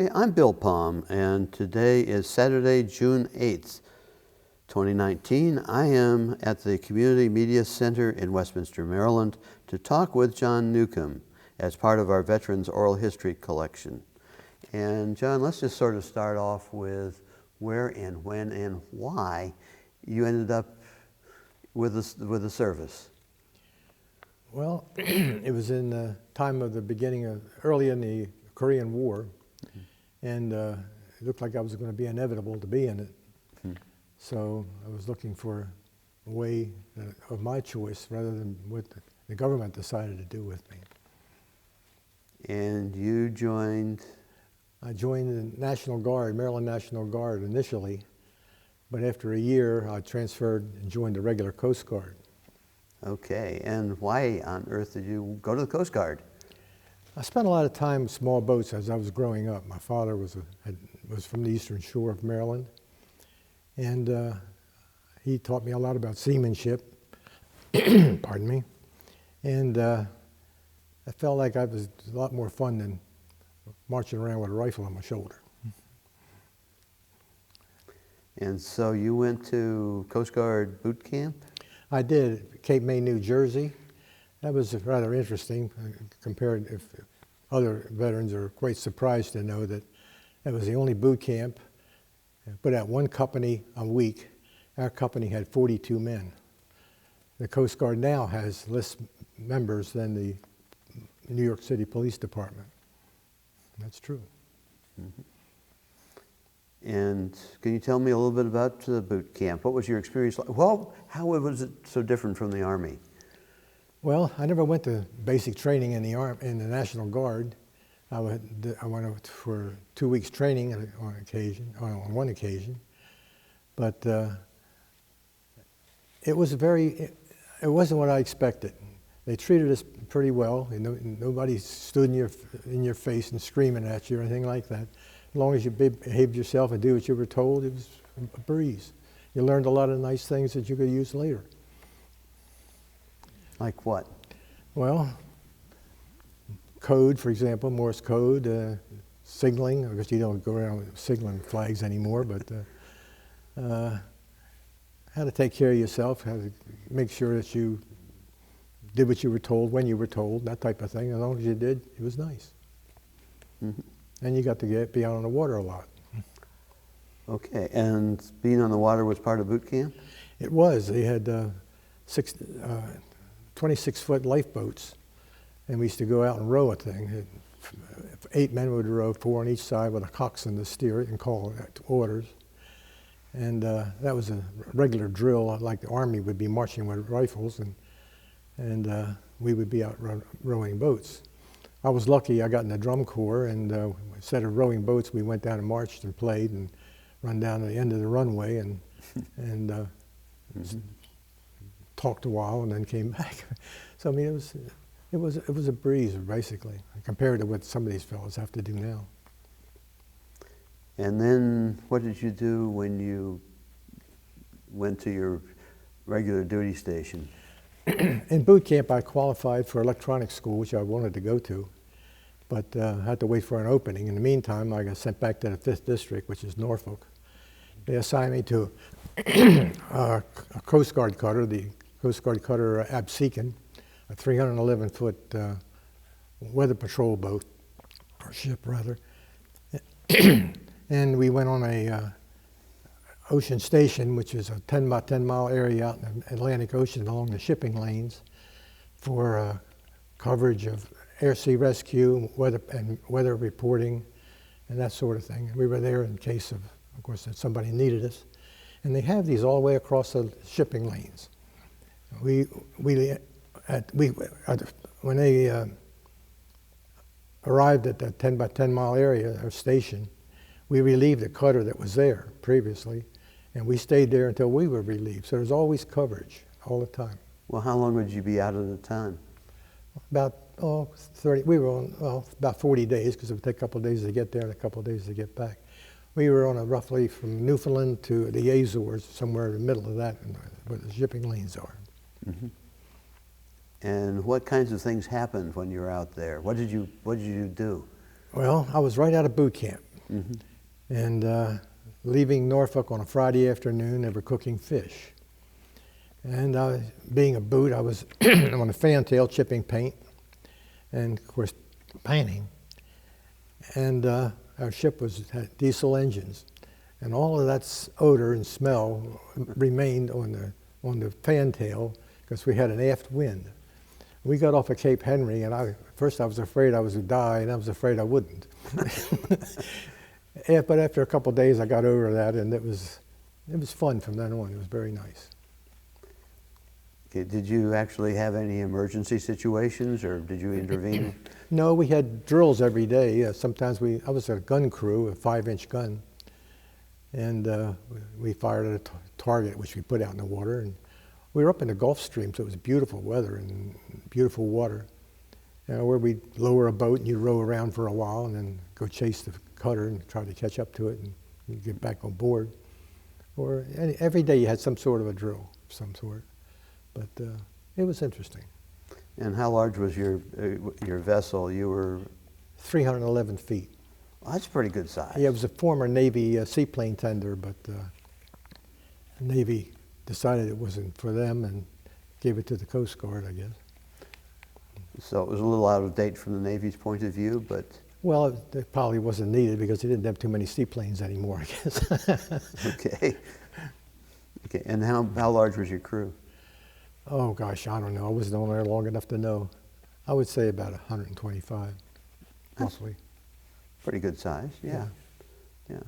Okay, I'm Bill Palm, and today is Saturday, June 8th, 2019. I am at the Community Media Center in Westminster, Maryland, to talk with John Newcomb as part of our Veterans Oral History collection. And John, let's just sort of start off with where and when and why you ended up with the service. Well, it was in the time of the beginning of, early in the Korean War, and it looked like I was going to be inevitable to be in it. So I was looking for a way of my choice rather than what the government decided to do with me. And you joined? I joined the National Guard, Maryland National Guard initially, but after a year I transferred and joined the regular Coast Guard. Okay, and why on earth did you go to the Coast Guard? I spent a lot of time with small boats as I was growing up. My father was from the eastern shore of Maryland, and he taught me a lot about seamanship, pardon me, and I felt like it was a lot more fun than marching around with a rifle on my shoulder. And so you went to Coast Guard boot camp? I did, Cape May, New Jersey. That was rather interesting compared if other veterans are quite surprised to know that that was the only boot camp. Put out one company a week. Our company had 42 men. The Coast Guard now has less members than the New York City Police Department. That's true. Mm-hmm. And can you tell me a little bit about the boot camp? What was your experience like? Well, how was it so different from the Army? Well, I never went to basic training in the National Guard. I went out for 2 weeks training on one occasion, but it wasn't what I expected. They treated us pretty well. Nobody stood in your face and screaming at you or anything like that. As long as you behaved yourself and did what you were told, it was a breeze. You learned a lot of nice things that you could use later. Like what? Well, code, for example, Morse code, signaling. I guess you don't go around with signaling flags anymore, but how to take care of yourself, how to make sure that you did what you were told, when you were told, that type of thing. As long as you did, it was nice. Mm-hmm. And you got to be out on the water a lot. Okay, and being on the water was part of boot camp? It was. They had 26-foot lifeboats, and we used to go out and row a thing. 8 men would row, 4 on each side with a coxswain to steer it and call orders. And that was a regular drill, like the Army would be marching with rifles, and we would be out rowing boats. I was lucky I got in the drum corps, and instead of rowing boats, we went down and marched and played and run down to the end of the runway and talked a while and then came back. So I mean, it was a breeze basically compared to what some of these fellows have to do now. And then what did you do when you went to your regular duty station? In boot camp, I qualified for electronics school, which I wanted to go to, but I had to wait for an opening. In the meantime, I got sent back to the 5th District, which is Norfolk. They assigned me to a Coast Guard cutter, the Coast Guard cutter Absecon, a 311-foot weather patrol boat, or ship rather. And we went on a ocean station, which is a 10 by 10 mile area out in the Atlantic Ocean along the shipping lanes for coverage of air-sea rescue, weather reporting, and that sort of thing. And we were there in case of course, that somebody needed us. And they have these all the way across the shipping lanes. When they arrived at that 10 by 10 mile area or station, we relieved the cutter that was there previously, and we stayed there until we were relieved. So there's always coverage all the time. Well, how long would you be out at a time? About 30. We were on about 40 days because it would take a couple of days to get there and a couple of days to get back. We were on roughly from Newfoundland to the Azores, somewhere in the middle of that, where the shipping lanes are. Mm-hmm. And what kinds of things happened when you were out there? What did you do? Well, I was right out of boot camp. And leaving Norfolk on a Friday afternoon, they were cooking fish. And being a boot, I was on a fantail chipping paint and, of course, painting. And our ship had diesel engines. And all of that odor and smell remained on the fantail because we had an aft wind. We got off of Cape Henry, and first I was afraid I was going to die, and I was afraid I wouldn't. But after a couple of days, I got over that, and it was fun from then on. It was very nice. Okay. Did you actually have any emergency situations, or did you intervene? No, we had drills every day. Sometimes I was a gun crew, a 5-inch gun, and we fired at a target, which we put out in the water. And we were up in the Gulf Stream, so it was beautiful weather and beautiful water. Where we'd lower a boat and you'd row around for a while and then go chase the cutter and try to catch up to it and get back on board. Or every day you had some sort of a drill of some sort. But it was interesting. And how large was your vessel? You were 311 feet. Well, that's pretty good size. Yeah, it was a former Navy seaplane tender, but the Navy decided it wasn't for them and gave it to the Coast Guard, I guess. So it was a little out of date from the Navy's point of view, but... Well, it probably wasn't needed because they didn't have too many seaplanes anymore, I guess. Okay. Okay. And how large was your crew? Oh, gosh, I don't know. I wasn't on there long enough to know. I would say about 125, roughly. Pretty good size, yeah. Yeah.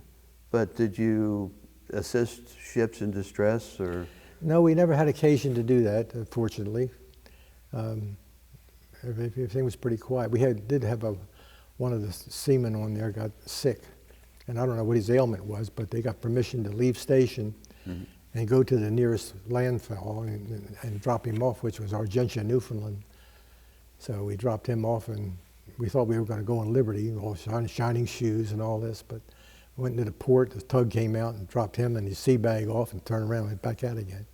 But did you assist ships in distress, or? No, we never had occasion to do that, fortunately. Everything was pretty quiet. We did have one of the seamen on there got sick, and I don't know what his ailment was, but they got permission to leave station and go to the nearest landfall and drop him off, which was Argentia, Newfoundland. So we dropped him off, and we thought we were going to go on Liberty, all shining shoes and all this, but we went into the port, the tug came out and dropped him and his sea bag off and turned around and went back out again.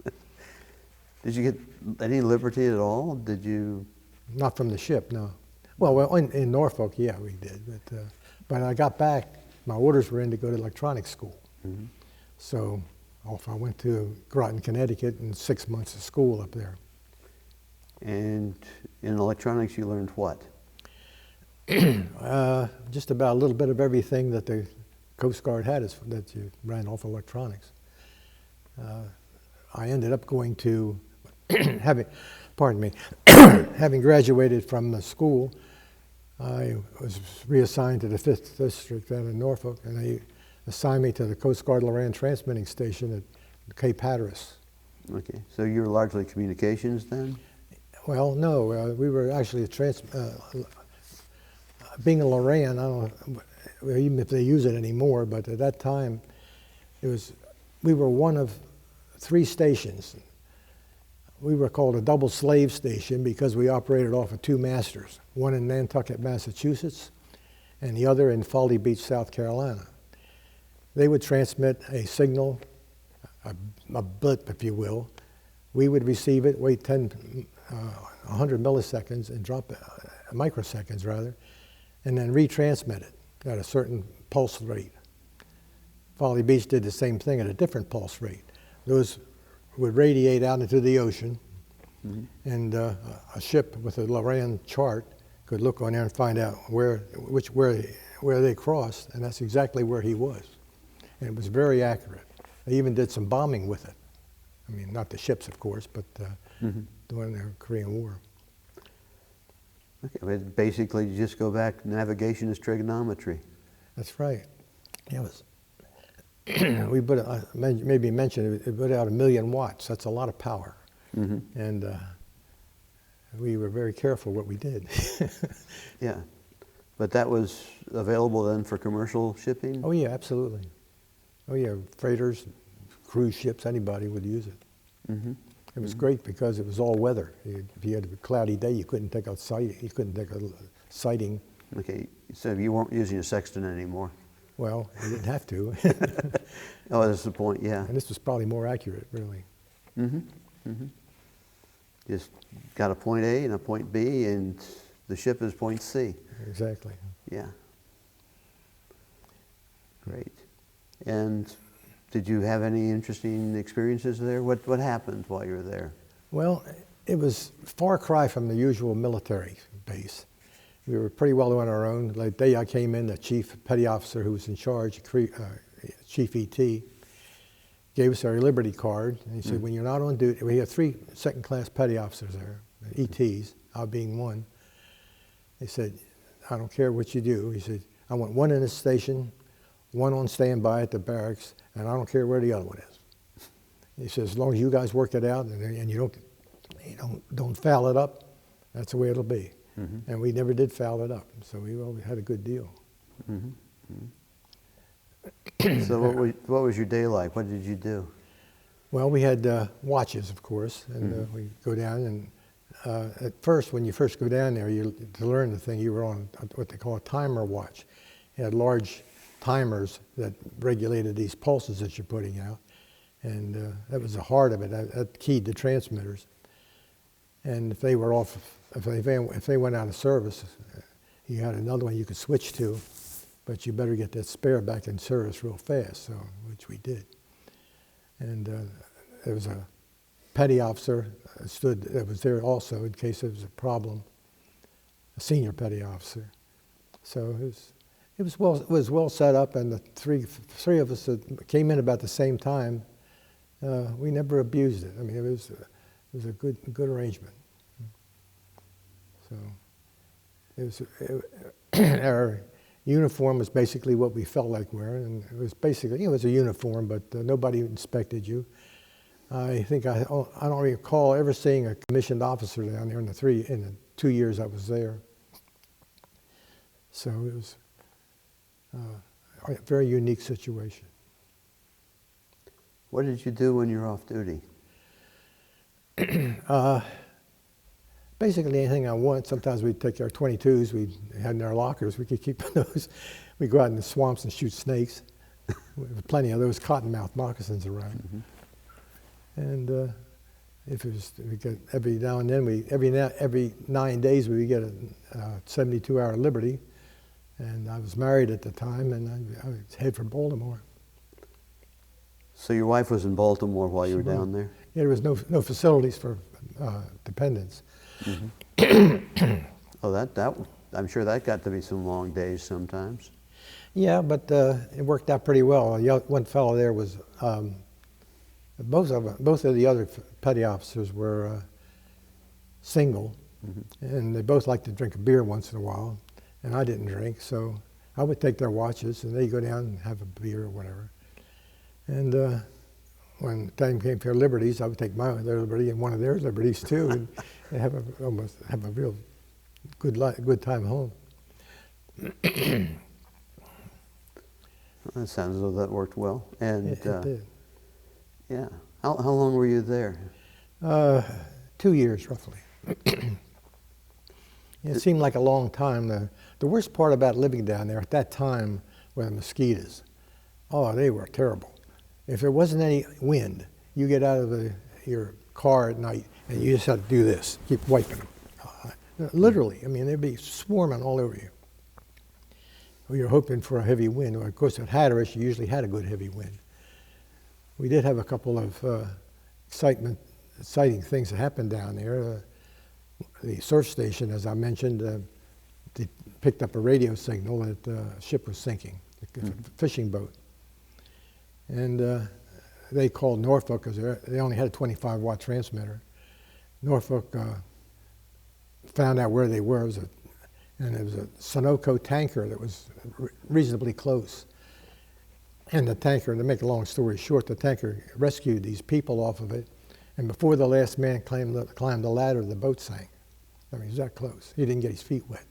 Did you get any liberty at all? Did you? Not from the ship, no. Well, in Norfolk, yeah, we did. But when I got back, my orders were in to go to electronics school. So off I went to Groton, Connecticut, and 6 months of school up there. And in electronics, you learned what? Just about a little bit of everything that the Coast Guard had that you ran off electronics. I ended up going to having graduated from the school, I was reassigned to the 5th District out in Norfolk, and they assigned me to the Coast Guard Loran transmitting station at Cape Hatteras. Okay, so you were largely communications then? Well, no, we were actually being a Loran, I don't know even if they use it anymore, but at that time, we were one of 3 stations. We were called a double slave station because we operated off of 2 masters, one in Nantucket, Massachusetts, and the other in Folly Beach, South Carolina. They would transmit a signal, a blip, if you will. We would receive it, wait 100 milliseconds, and drop it, microseconds rather, and then retransmit it at a certain pulse rate. Folly Beach did the same thing at a different pulse rate. Those would radiate out into the ocean, and a ship with a Loran chart could look on there and find out where they crossed, and that's exactly where he was. And it was very accurate. They even did some bombing with it. I mean, not the ships, of course, but during the Korean War. Okay, but basically you just go back, navigation is trigonometry. That's right. It was. We put, maybe mentioned, it put out 1 million watts. That's a lot of power. And we were very careful what we did. Yeah. But that was available then for commercial shipping? Oh, yeah, absolutely. Oh, yeah, freighters, cruise ships, anybody would use it. It was great because it was all weather. If you had a cloudy day, you couldn't take a sighting. Okay, so you weren't using a sextant anymore? Well, you didn't have to. Oh, that's the point, yeah. And this was probably more accurate, really. Just got a point A and a point B, and the ship is point C. Exactly. Yeah. Great. And did you have any interesting experiences there? What happened while you were there? Well, it was far cry from the usual military base. We were pretty well on our own. The day I came in, the chief petty officer who was in charge, Chief E.T., gave us our Liberty card. And he said, when you're not on duty, we had 3 second-class petty officers there, E.T.s, I being one. He said, I don't care what you do. He said, I want 1 in the station, 1 on standby at the barracks, and I don't care where the other one is. He says, as long as you guys work it out and you don't foul it up, that's the way it'll be. Mm-hmm. And we never did foul it up, so we always had a good deal. Mm-hmm. Mm-hmm. So what was your day like? What did you do? Well, we had watches, of course, and we go down and at first, when you first go down there, to learn the thing, you were on what they call a timer watch. You had large timers that regulated these pulses that you're putting out, and that was the heart of it. That keyed the transmitters. And if they were off, if they went out of service, you had another one you could switch to, but you better get that spare back in service real fast. So, which we did. And there was a petty officer that was there also in case there was a problem, a senior petty officer. So it was well set up, and the three of us that came in about the same time, we never abused it. I mean, it was a good arrangement. So our uniform was basically what we felt like wearing, and it was basically, it was a uniform, but nobody inspected you. I think I don't recall ever seeing a commissioned officer down there in the 2 years I was there. So it was a very unique situation. What did you do when you were off duty? Basically anything I want. Sometimes we'd take our 22s we had in our lockers. We could keep those. We'd go out in the swamps and shoot snakes. With plenty of those cottonmouth moccasins around. Mm-hmm. And if it was, we get every now and then, every 9 days we would get a 72-hour liberty. And I was married at the time, and I would head for Baltimore. So your wife was in Baltimore while you were down there? Yeah, there was no facilities for dependents. Mm-hmm. Oh, I'm sure that got to be some long days sometimes. Yeah, but it worked out pretty well. One fellow there was, both of the other petty officers were single, and they both liked to drink a beer once in a while, and I didn't drink, so I would take their watches, and they'd go down and have a beer or whatever. And when the time came for liberties, I would take their liberty and one of their liberties too, and almost have a real good time home. That sounds as though that worked well. And it did. Yeah. How long were you there? 2 years, roughly. It seemed like a long time. The worst part about living down there at that time were the mosquitoes. Oh, they were terrible. If there wasn't any wind, you get out of your car at night and you just had to do this, keep wiping them. Literally, I mean, they'd be swarming all over you. We were hoping for a heavy wind. Of course, at Hatteras, you usually had a good heavy wind. We did have a couple of exciting things that happened down there. The surf station, as I mentioned, they picked up a radio signal that the ship was sinking, a fishing boat. And they called Norfolk because they only had a 25-watt transmitter. Norfolk found out where they were, and it was a Sunoco tanker that was reasonably close. And the tanker, to make a long story short, the tanker rescued these people off of it, and before the last man climbed the ladder, the boat sank. I mean, he was that close. He didn't get his feet wet.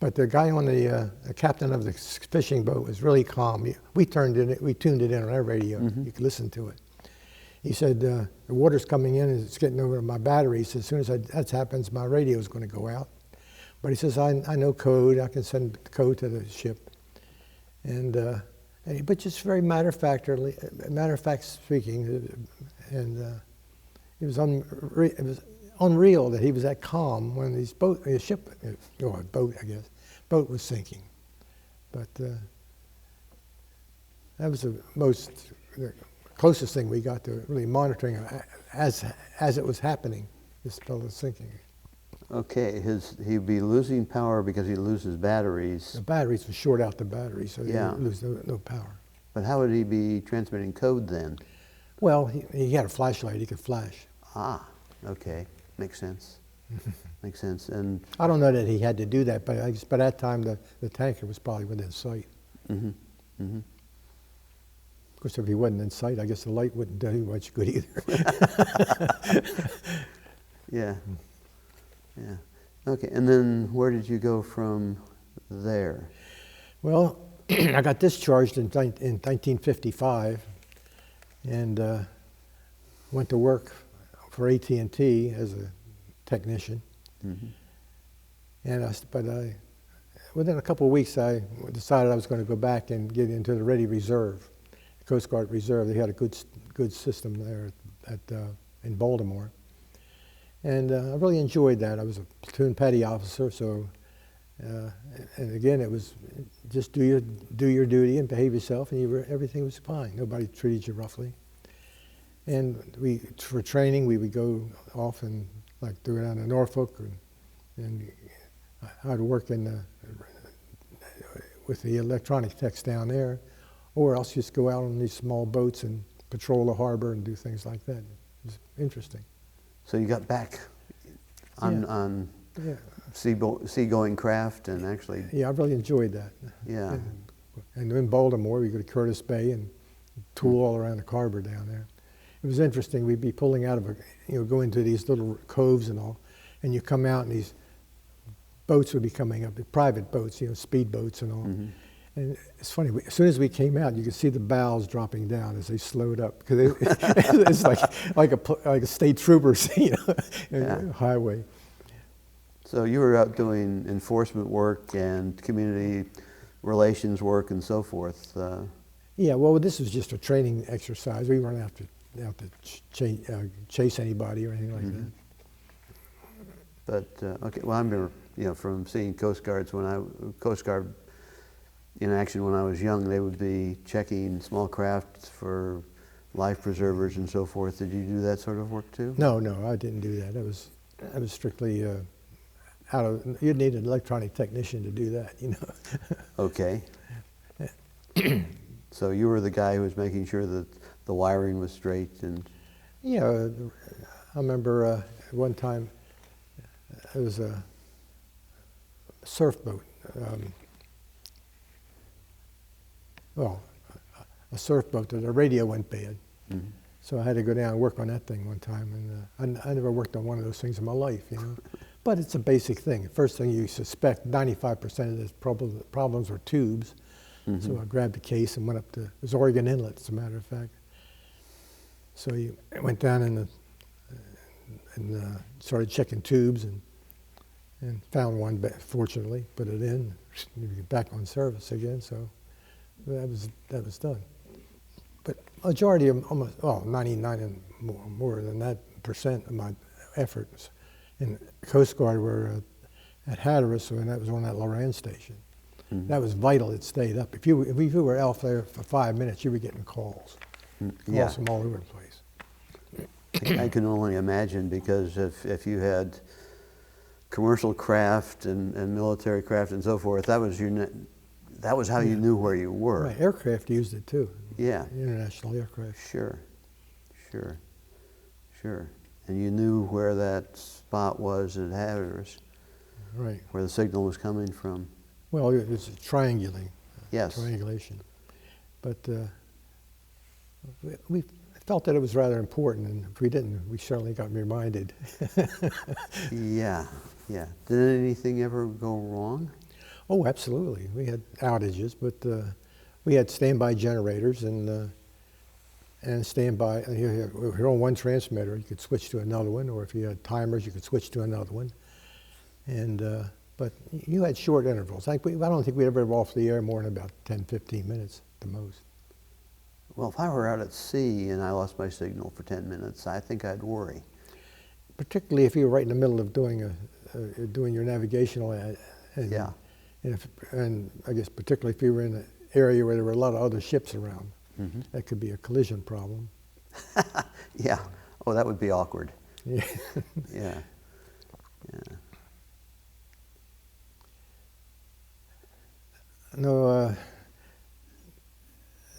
But the guy on the captain of the fishing boat was really calm. We tuned it in on our radio. You could listen to it. He said, the water's coming in and it's getting over to my battery. He said, as soon as that happens, my radio is going to go out. But he says, I know code. I can send code to the ship. But just very matter of fact speaking, and it was unreal that he was that calm when his boat was sinking. But that was the closest thing we got to really monitoring as it was happening. This fellow's sinking. Okay, he'd be losing power because he loses batteries. The batteries would short out the batteries, so Yeah. he'd lose no power. But how would he be transmitting code then? Well, he had a flashlight. He could flash. Ah, okay, makes sense. Makes sense. And I don't know that he had to do that, but by that time the tanker was probably within sight. mhm, mhm. Of course, if he wasn't in sight, I guess the light wouldn't do much good either. Yeah. Yeah. Okay. And then where did you go from there? Well, I got discharged in 1955, and went to work for AT&T as a technician. Mm-hmm. And within a couple of weeks, I decided I was going to go back and get into the Ready Reserve, Coast Guard Reserve. They had a good system there in Baltimore, and I really enjoyed that. I was a platoon petty officer, so and again, it was just do your duty and behave yourself, and everything was fine. Nobody treated you roughly. And for training, we would go off and like do it down in Norfolk, and I'd work with the electronic techs down there, or else just go out on these small boats and patrol the harbor and do things like that. It was interesting. So you got back on Yeah. seagoing craft and actually. Yeah, I really enjoyed that. Yeah. And in Baltimore, we go to Curtis Bay and tool all around the harbor down there. It was interesting. We'd be pulling out of go into these little coves and all, and you come out and these boats would be coming up, private boats, speed boats and all. Mm-hmm. And it's funny, as soon as we came out, you could see the bows dropping down as they slowed up, because it's like a state trooper, highway. So you were out doing enforcement work and community relations work and so forth. Yeah, well, this was just a training exercise. We weren't out to chase anybody or anything like Mm-hmm. that. But okay, well, I remember from seeing Coast Guard in action when I was young. They would be checking small craft for life preservers and so forth. Did you do that sort of work too? No, I didn't do that. That was strictly you'd need an electronic technician to do that, Okay. So you were the guy who was making sure that the wiring was straight and. Yeah, I remember one time it was a surf boat. A surf boat that the radio went bad. Mm-hmm. So I had to go down and work on that thing one time, and I never worked on one of those things in my life, But it's a basic thing. First thing you suspect, 95% of the problems were tubes. Mm-hmm. So I grabbed the case and went up to, it was Oregon Inlet, as a matter of fact. So I went down and started checking tubes and found one, fortunately, put it in, back on service again, so that was done. But majority of almost 99 and more than that % of my efforts in Coast Guard were at Hatteras, and that was on that Loran station. Mm-hmm. That was vital. It stayed up. If you were out there for 5 minutes, you were getting calls. Calls from all over the place. I can only imagine, because if you had commercial craft and military craft and so forth, that was how you knew where you were. Right, aircraft used it too. Yeah. International aircraft. Sure. And you knew where that spot was at Hatteras. Right. Where the signal was coming from. Well, it was triangulating. Yes. Triangulation. But we felt that it was rather important, and if we didn't, we certainly got reminded. Yeah. Did anything ever go wrong? Oh, absolutely. We had outages, but we had standby generators and standby. You're on one transmitter, you could switch to another one, or if you had timers, you could switch to another one. And but you had short intervals. I don't think we ever were off the air more than about 10, 15 minutes at the most. Well, if I were out at sea and I lost my signal for 10 minutes, I think I'd worry. Particularly if you were right in the middle of doing your navigational, and yeah. And I guess particularly if you were in an area where there were a lot of other ships around, that could be a collision problem. Yeah. Oh, that would be awkward. Yeah. Yeah. Yeah. No,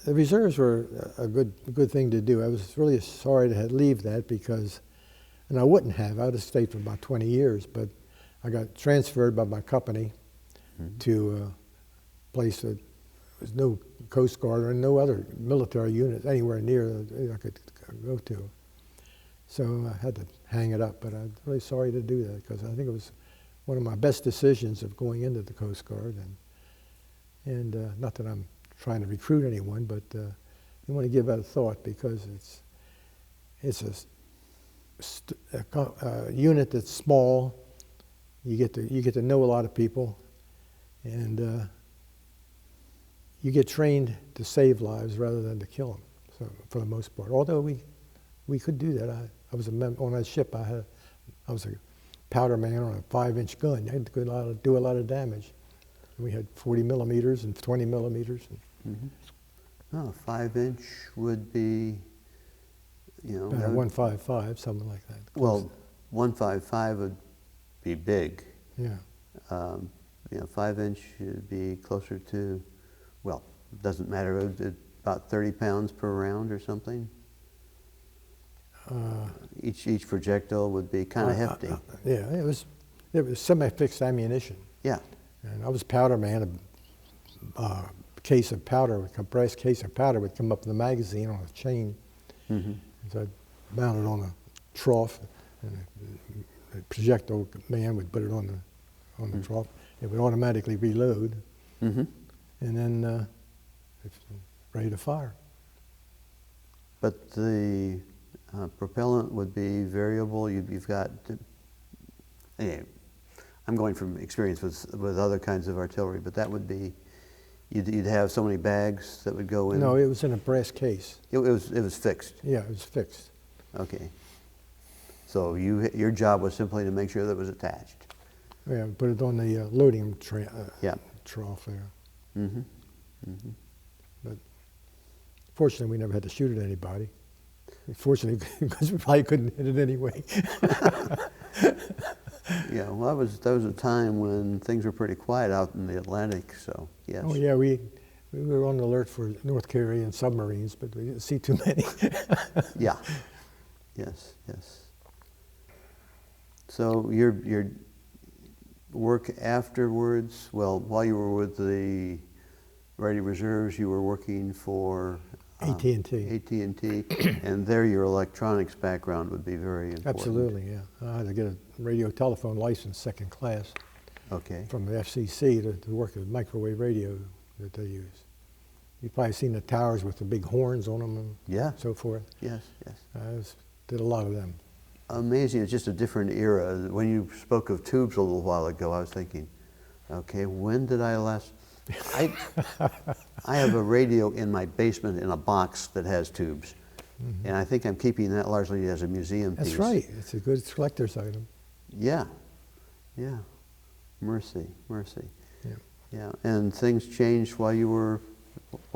the reserves were a good thing to do. I was really sorry to leave that because, and I wouldn't have. I would have stayed for about 20 years, but I got transferred by my company to a place that was no Coast Guard or no other military unit anywhere near that I could go to. So I had to hang it up, but I'm really sorry to do that because I think it was one of my best decisions of going into the Coast Guard. And not that I'm trying to recruit anyone, but you want to give that a thought because it's a unit that's small. You get to know a lot of people, and you get trained to save lives rather than to kill them. So for the most part, although we could do that. I was on that ship. I was a powder man on a 5-inch gun. I had to do a lot of damage. We had 40 millimeters and 20 millimeters. Oh, 5-inch would be, you know. About a 155, something like that. Well, 155 would be big. Yeah. You know, 5-inch would be closer to, well, it doesn't matter, about 30 pounds per round or something. Each projectile would be kind of hefty. Yeah, it was semi-fixed ammunition. Yeah. And I was powder man. A case of powder, a compressed case of powder would come up in the magazine on a chain. So I'd mount it on a trough, and the projectile man would put it on the trough. It would automatically reload, and then it's ready to fire. But the propellant would be variable. You've got. Anyway, I'm going from experience with other kinds of artillery, but that would be. You'd have so many bags that would go in. No, it was in a brass case. It was fixed. Yeah, it was fixed. Okay. So your job was simply to make sure that it was attached. Yeah, put it on the loading trough there. But fortunately, we never had to shoot at anybody. Fortunately, because we probably couldn't hit it anyway. Yeah, well, that was a time when things were pretty quiet out in the Atlantic. So yes. Oh yeah, we were on the alert for North Korean submarines, but we didn't see too many. Yeah. Yes. So your work afterwards, well, while you were with the Radio Reserves, you were working for AT&T. AT&T, and there your electronics background would be very important. Absolutely, yeah. I had to get a radio telephone license, second class, from the FCC to work with microwave radio that they use. You've probably seen the towers with the big horns on them and so forth. Yes. I did a lot of them. Amazing. It's just a different era. When you spoke of tubes a little while ago, I was thinking, okay, when did I last... I have a radio in my basement in a box that has tubes, and I think I'm keeping that largely as a museum piece. That's right. It's a good collector's item. Yeah. Mercy. Yeah. And things changed while you were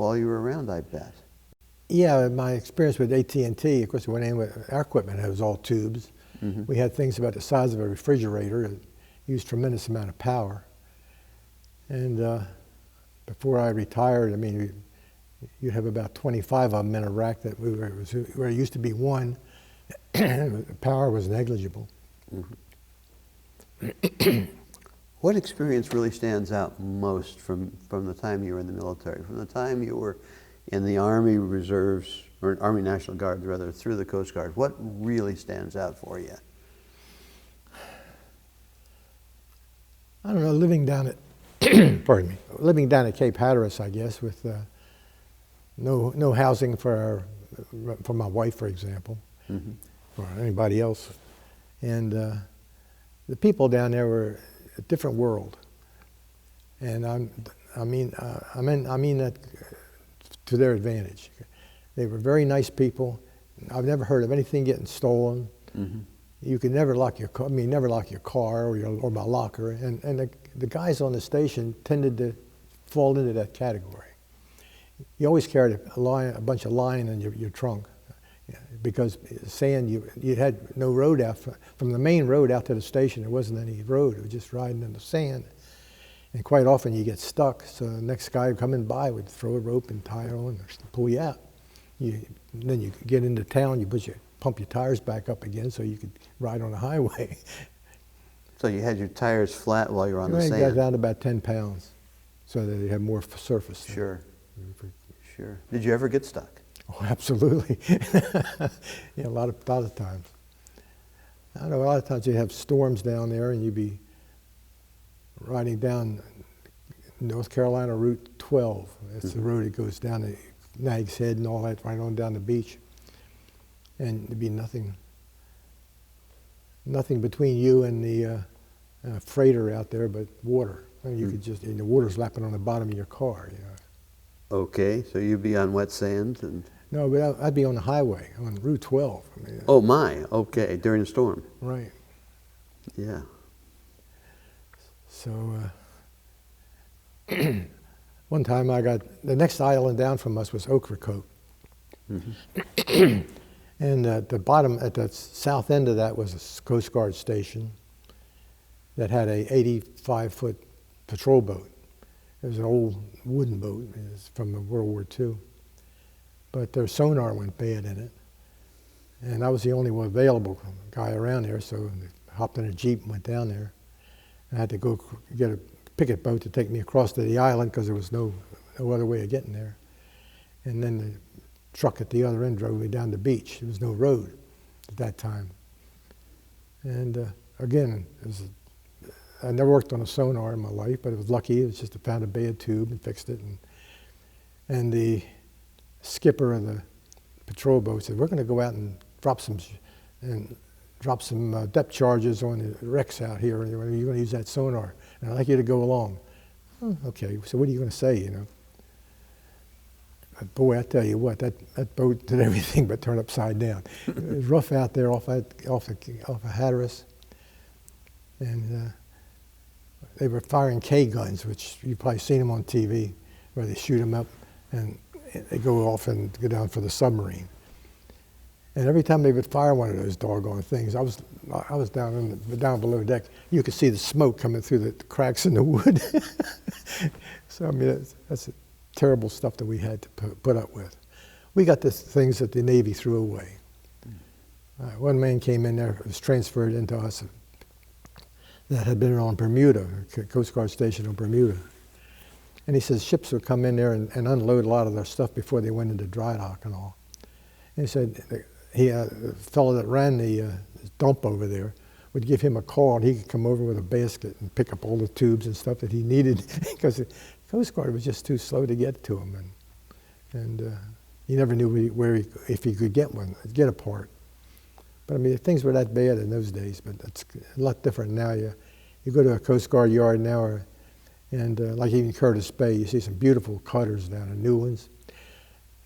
around, I bet. Yeah, my experience with AT&T, of course, we went in with our equipment. It was all tubes. We had things about the size of a refrigerator. It used a tremendous amount of power. And before I retired, I mean, you'd have about 25 of them in a rack where it used to be one. The power was negligible. What experience really stands out most from the time you were in the military, from the time you were in the Army Reserves, or Army National Guard rather, through the Coast Guard? What really stands out for you? I don't know, living down at living down at Cape Hatteras, I guess, with no housing for my wife, for example, or anybody else, and the people down there were a different world, and I mean that to their advantage. They were very nice people. I've never heard of anything getting stolen. You could never lock your car. Never lock your car or my locker. And the guys on the station tended to fall into that category. You always carried a bunch of line in your trunk, because sand, you had no road out from the main road out to the station. There wasn't any road. It was just riding in the sand. And quite often you get stuck, so the next guy coming by would throw a rope and tie it on and pull you out. Then you get into town, you pump your tires back up again so you could ride on the highway. So you had your tires flat while you were on the You sand? got down to about 10 pounds so that you had more surface. Sure, sure. Did you ever get stuck? Oh, absolutely. Yeah, a lot of times. I know a lot of times you have storms down there and you'd be riding down North Carolina Route 12. That's the road that goes down to Nag's Head and all that, right on down the beach. And there'd be nothing between you and the freighter out there but water. I mean, you could just, and the water's lapping on the bottom of your car, you know. Okay, so you'd be on wet sand and... No, but I'd be on the highway, on Route 12. I mean, Oh my, okay, during the storm. right. Yeah. So one time the next island down from us was Ocracoke. And at the bottom, at the south end of that was a Coast Guard station that had a 85-foot patrol boat. It was an old wooden boat. It was from the World War II. But their sonar went bad in it. And I was the only one available guy around there, so I hopped in a Jeep and went down there. I had to go get a picket boat to take me across to the island because there was no other way of getting there. And then the truck at the other end drove me down the beach. There was no road at that time. And again, I never worked on a sonar in my life, but it was lucky. It was just I found a bad tube and fixed it. And the skipper of the patrol boat said, "We're going to go out and drop some depth charges on the wrecks out here, and you're going to use that sonar, and I'd like you to go along." Oh, okay, so what are you going to say, you know? But boy, I tell you what, that boat did everything but turn upside down. It was rough out there off of Hatteras, and they were firing K guns, which you've probably seen them on TV, where they shoot them up and they go off and go down for the submarine. And every time they would fire one of those doggone things, I was down below deck. You could see the smoke coming through the cracks in the wood. So I mean, that's the terrible stuff that we had to put up with. We got the things that the Navy threw away. One man came in there, was transferred into us, that had been on Bermuda, Coast Guard station on Bermuda. And he says ships would come in there and unload a lot of their stuff before they went into dry dock and all. And he said the fellow that ran the dump over there would give him a call, and he could come over with a basket and pick up all the tubes and stuff that he needed, because the Coast Guard was just too slow to get to him, and he never knew if he could get a part. But I mean, things were that bad in those days, but it's a lot different now. You go to a Coast Guard yard now, and like even Curtis Bay, you see some beautiful cutters down there, new ones.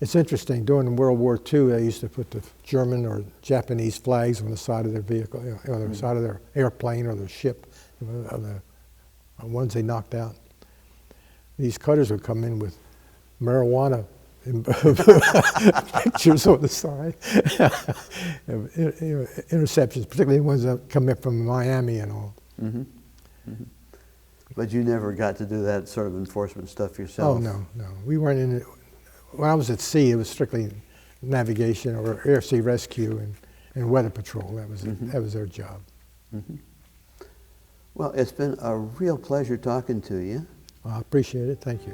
It's interesting, during World War II, they used to put the German or Japanese flags on the side of their vehicle, on the side of their airplane or their ship, the ones they knocked out. These cutters would come in with marijuana pictures on the side. Interceptions, particularly the ones that come in from Miami and all. Mm-hmm. Mm-hmm. But you never got to do that sort of enforcement stuff yourself? Oh, no. We weren't in it. When I was at sea, it was strictly navigation or air sea rescue and weather patrol. That was their job. Mm-hmm. Well, it's been a real pleasure talking to you. I appreciate it. Thank you.